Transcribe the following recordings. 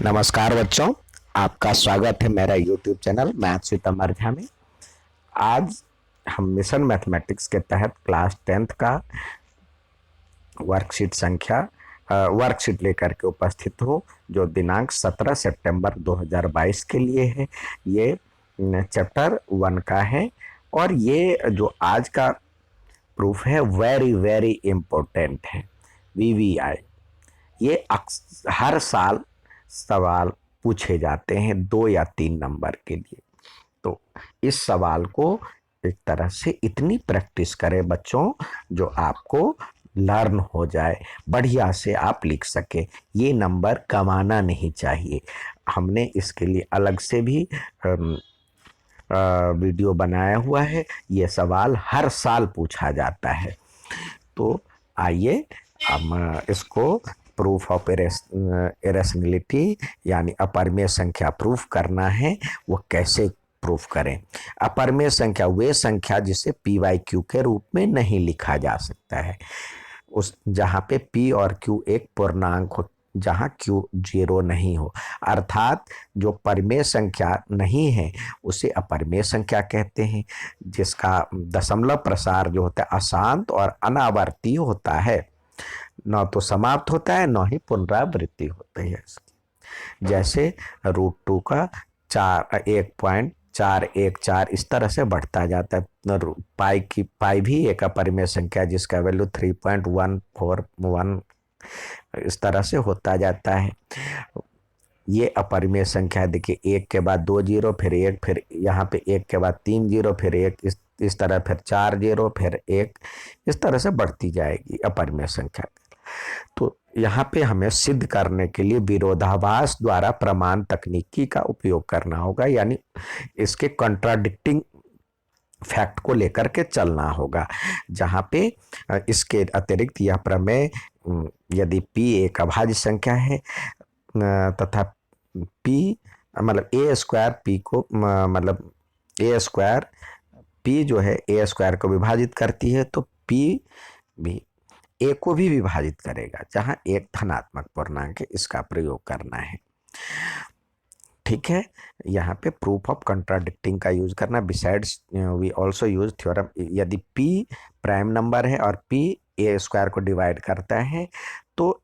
नमस्कार बच्चों, आपका स्वागत है मेरा यूट्यूब चैनल मैथ्स विद अमरझा में। आज हम मिशन मैथमेटिक्स के तहत क्लास 10th का वर्कशीट वर्कशीट लेकर के उपस्थित हूँ, जो दिनांक 17 सितंबर 2022 के लिए है। ये चैप्टर 1 का है और ये जो आज का प्रूफ है वेरी वेरी इम्पोर्टेंट है। VVI ये हर साल सवाल पूछे जाते हैं 2 या 3 नंबर के लिए। तो इस सवाल को एक तरह से इतनी प्रैक्टिस करें बच्चों, जो आपको लर्न हो जाए, बढ़िया से आप लिख सके। ये नंबर कमाना नहीं चाहिए। हमने इसके लिए अलग से भी वीडियो बनाया हुआ है। ये सवाल हर साल पूछा जाता है। तो आइए हम इसको प्रूफ ऑफ इरेशनलिटी यानी अपरिमेय संख्या प्रूफ करना है। वो कैसे प्रूफ करें? अपरिमेय संख्या वे संख्या जिसे पी वाई क्यू के रूप में नहीं लिखा जा सकता है, उस जहाँ पे पी और क्यू एक पूर्णांक हो, जहाँ क्यू जीरो नहीं हो, अर्थात जो परिमेय संख्या नहीं है उसे अपरिमेय संख्या कहते हैं, जिसका दशमलव प्रसार जो होता है अशांत और अनावर्ती होता है, न तो समाप्त होता है न ही पुनरावृत्ति होती है इसकी। जैसे √2 का 1.414 इस तरह से बढ़ता जाता है। पाई भी एक अपरिमेय संख्या जिसका वैल्यू 3.141 इस तरह से होता जाता है। ये अपरिमेय संख्या देखिए, एक के बाद 2 जीरो, फिर एक, फिर यहाँ पे एक के बाद 3 जीरो, फिर एक, इस तरह फिर 4 जीरो, फिर एक, इस तरह से बढ़ती जाएगी अपरिमेय संख्या। तो यहाँ पे हमें सिद्ध करने के लिए विरोधाभास द्वारा प्रमाण तकनीकी का उपयोग करना होगा, यानी इसके कॉन्ट्राडिक्टिंग फैक्ट को लेकर के चलना होगा। जहाँ पे इसके अतिरिक्त यह प्रमेय यदि p एक अभाज्य संख्या है तथा p मतलब ए स्क्वायर पी को मतलब ए स्क्वायर p जो है ए स्क्वायर को विभाजित करती है, तो p भी ए को भी विभाजित करेगा, जहां एक धनात्मक पूर्णांक है। इसका प्रयोग करना है, ठीक है। यहाँ पे प्रूफ ऑफ कंट्राडिक्टिंग का यूज करना। Besides we also use theorem. यदि p प्राइम नंबर है और p ए स्क्वायर को डिवाइड करता है, तो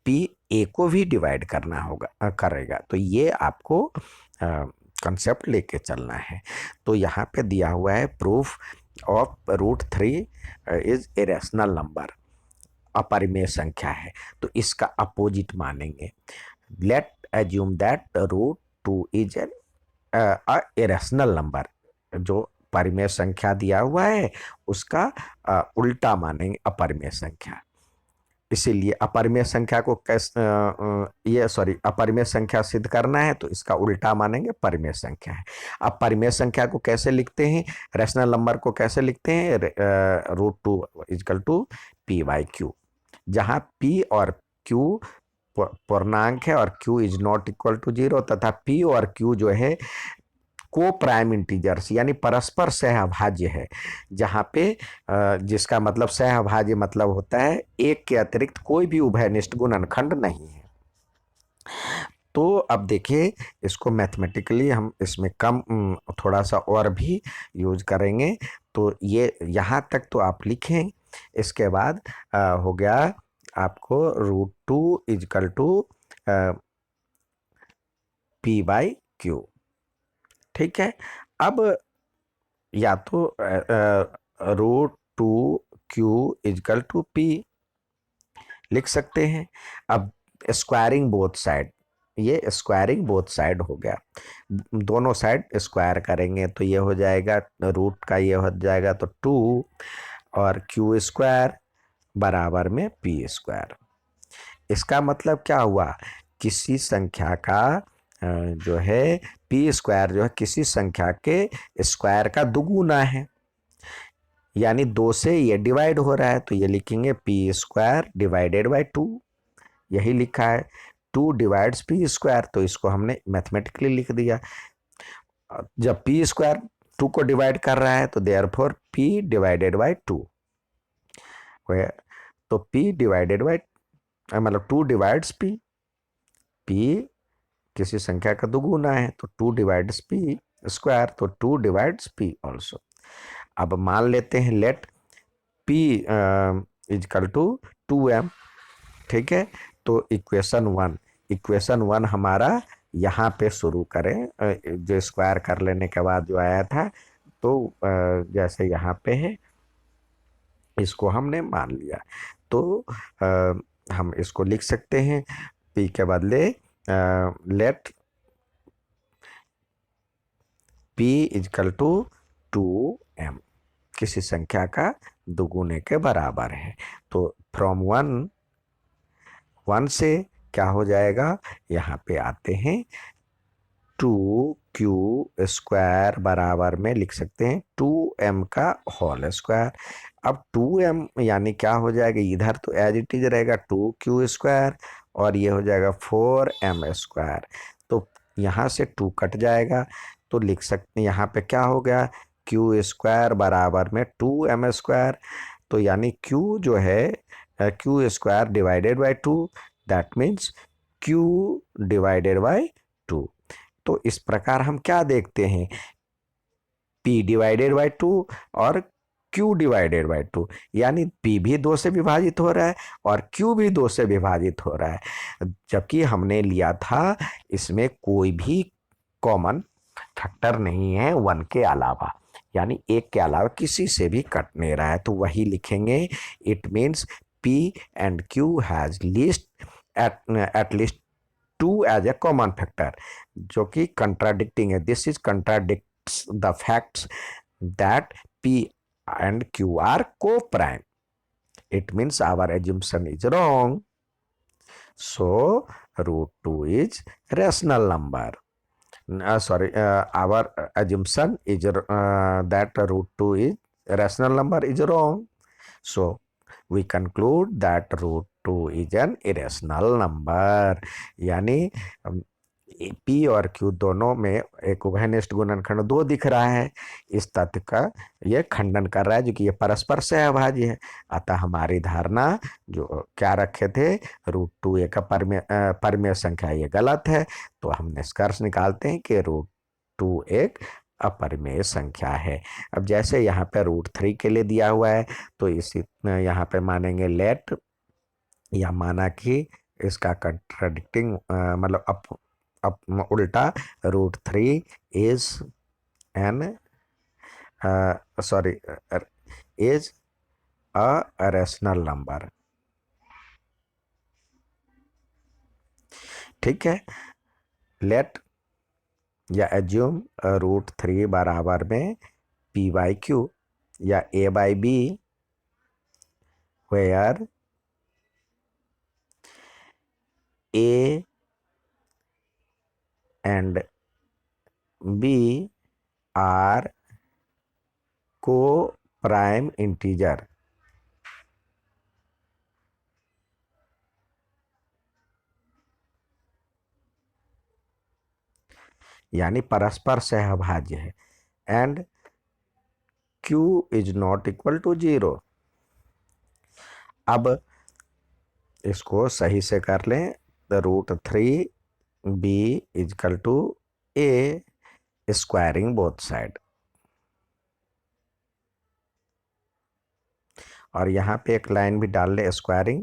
p ए को भी डिवाइड करना होगा करेगा। तो ये आपको कंसेप्ट लेके चलना है। तो यहाँ पे दिया हुआ है proof of √3 is irrational number, अपरिमेय संख्या है, तो इसका अपोजिट मानेंगे। Let assume that √2 is an irrational number. जो परिमेय संख्या दिया हुआ है उसका उल्टा मानेंगे अपरिमेय संख्या। इसीलिए अपरिमेय संख्या को अपरिमेय संख्या सिद्ध करना है तो इसका उल्टा मानेंगे परिमेय संख्या है। अब परिमेय संख्या को कैसे लिखते हैं, रैशनल नंबर को कैसे लिखते हैं? √2 equal to p by q, जहां p और q पूर्णांक है और q is not equal to 0, तथा p और q जो है को प्राइम इंटीजर्स यानी परस्पर सहअभाज्य है, जहां पे जिसका मतलब सहअभाज्य मतलब होता है एक के अतिरिक्त कोई भी उभयनिष्ठ गुणनखंड नहीं है। तो अब देखिए, इसको मैथमेटिकली हम इसमें कम थोड़ा सा और भी यूज करेंगे। तो ये यहाँ तक तो आप लिखें। इसके बाद हो गया आपको √2 equal to p by q, ठीक है। अब या तो √2 क्यू इक्वल टू पी लिख सकते हैं। अब स्क्वायरिंग बोथ साइड, ये स्क्वायरिंग बोथ साइड हो गया, दोनों साइड स्क्वायर करेंगे तो ये हो जाएगा, रूट का ये हो जाएगा तो 2 और क्यू स्क्वायर बराबर में पी स्क्वायर। इसका मतलब क्या हुआ? किसी संख्या का जो है पी स्क्वायर जो है किसी संख्या के स्क्वायर का दुगुना है, यानी 2 से ये डिवाइड हो रहा है, तो ये लिखेंगे पी स्क्वायर डिवाइडेड बाई 2। यही लिखा है, 2 डिवाइड्स पी स्क्वायर, तो इसको हमने मैथमेटिकली लिख दिया। जब पी स्क्वायर 2 को डिवाइड कर रहा है तो देयरफॉर पी डिवाइडेड बाई 2, तो पी डिवाइडेड बाई मतलब 2 डिवाइड्स पी, पी किसी संख्या का दुगुना है, तो 2 डिवाइड्स पी स्क्वायर, तो 2 डिवाइड्स पी ऑल्सो। अब मान लेते हैं late P is equal to 2m, ठीक है। तो इक्वेशन वन हमारा यहाँ पे शुरू करें, जो स्क्वायर कर लेने के बाद जो आया था, तो जैसे यहाँ पे है, इसको हमने मान लिया, तो हम इसको लिख सकते हैं p के बदले late p is equal to 2m, किसी संख्या का दुगुने के बराबर है। तो फ्रॉम वन से क्या हो जाएगा, यहाँ पे आते हैं 2q स्क्वायर बराबर में लिख सकते हैं 2m का होल स्क्वायर। अब 2m यानी क्या हो जाएगा, इधर तो एज इट इज रहेगा 2q स्क्वायर, और ये हो जाएगा 4m स्क्वायर। तो यहाँ से 2 कट जाएगा, तो लिख सकते हैं यहाँ पे क्या हो गया, q स्क्वायर बराबर में 2m स्क्वायर। तो यानी q जो है q square divided by 2, that means q divided by 2। तो इस प्रकार हम क्या देखते हैं, p डिवाइडेड बाई 2 और q डिवाइडेड बाई 2, यानी p भी 2 से विभाजित हो रहा है और q भी 2 से विभाजित हो रहा है, जबकि हमने लिया था इसमें कोई भी कॉमन फैक्टर नहीं है 1 के अलावा, यानी 1 के अलावा किसी से भी कट नहीं रहा है, तो वही लिखेंगे। It means p and q has least at least 2 as a common factor, जो कि कंट्राडिक्टिंग है। This is contradicts the facts that p and q are co-prime. It means our assumption is wrong. So root 2 is rational number. Our assumption is that root 2 is rational number is wrong. So we conclude that root 2 is an irrational number. यानी p और q दोनों में एक उभयनिष्ठ गुणनखंड 2 दिख रहा है, इस तथ्य का ये खंडन कर रहा है, जो कि ये परस्पर सहअभाज्य है। अतः हमारी धारणा जो क्या रखे थे, रूट 2 एक परिमेय संख्या, ये गलत है। तो हम निष्कर्ष निकालते हैं कि रूट 2 एक अपरिमेय संख्या है। अब जैसे यहाँ पे रूट 3 के लिए दिया हुआ है, तो इसी यहाँ पे मानेंगे लेट, या माना कि इसका कंट्राडिक्टिंग मतलब अब उल्टा root 3 is an is a rational number, ठीक है। लेट या एज्यूम रूट 3 बराबर में p बाई क्यू या a by b, where a and b are co-prime integer। यानी परस्पर सहअभाज्य है, and q is not equal to 0। अब इसको सही से कर लें, the root 3 b is equal to a squaring both side, और यहाँ पे एक लाइन भी डाल ले, स्क्वायरिंग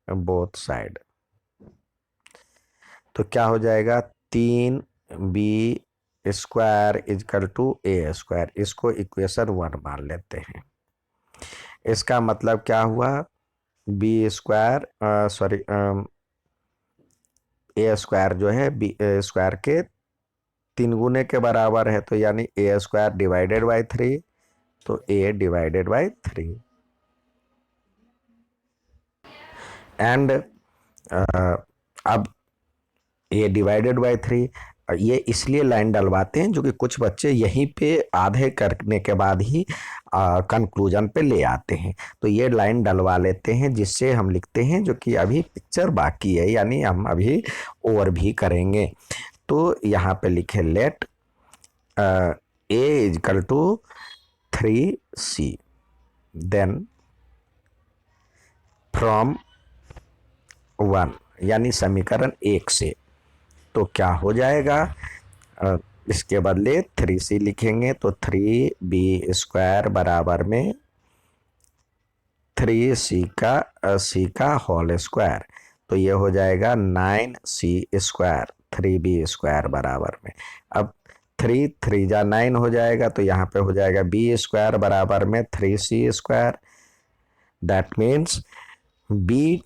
बोथ साइड। तो क्या हो जाएगा, 3b square is equal to a square, इसको इक्वेशन 1 मान लेते हैं। इसका मतलब क्या हुआ, b स्क्वायर a स्क्वायर जो है b स्क्वायर के 3 गुने के बराबर है, तो यानी a स्क्वायर डिवाइडेड बाई 3, तो a डिवाइडेड बाई 3। एंड अब a डिवाइडेड बाई 3, ये इसलिए लाइन डलवाते हैं जो कि कुछ बच्चे यहीं पे आधे करने के बाद ही कंक्लूजन पे ले आते हैं, तो ये लाइन डलवा लेते हैं, जिससे हम लिखते हैं, जो कि अभी पिक्चर बाकी है, यानी हम अभी और भी करेंगे। तो यहाँ पे लिखे let a is equal to 3c, then from 1, यानी समीकरण 1 से तो क्या हो जाएगा, इसके बदले 3c लिखेंगे तो 3b² बराबर में 3c का होल स्क्वायर, तो ये हो जाएगा 9c², 3b² बराबर में। अब 3 3 जा 9 हो जाएगा, तो यहाँ पे हो जाएगा b² बराबर में 3c²। That means b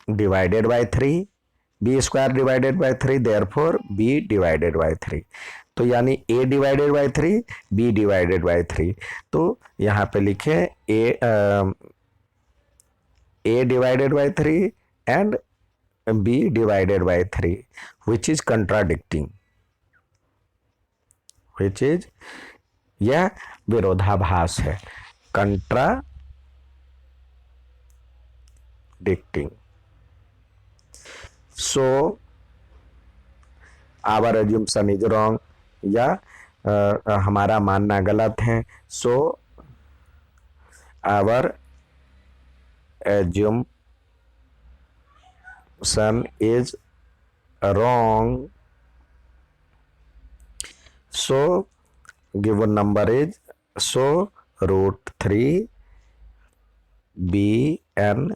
divided by 3, b² divided by 3, therefore b divided by 3। तो यानी a divided by 3, b divided by 3। तो यहाँ पे लिखे a divided by 3 and b divided by 3, which is contradicting, which is, यह विरोधाभास है, contradicting. So our assumption is wrong, या हमारा मानना गलत है। So our assumption is wrong. So given number is, so √3 be an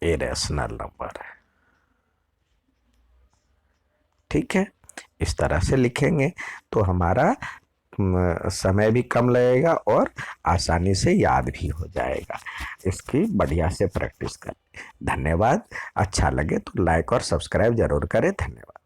irrational number है। ठीक है, इस तरह से लिखेंगे तो हमारा समय भी कम लगेगा और आसानी से याद भी हो जाएगा। इसकी बढ़िया से प्रैक्टिस करें। धन्यवाद। अच्छा लगे तो लाइक और सब्सक्राइब जरूर करें। धन्यवाद।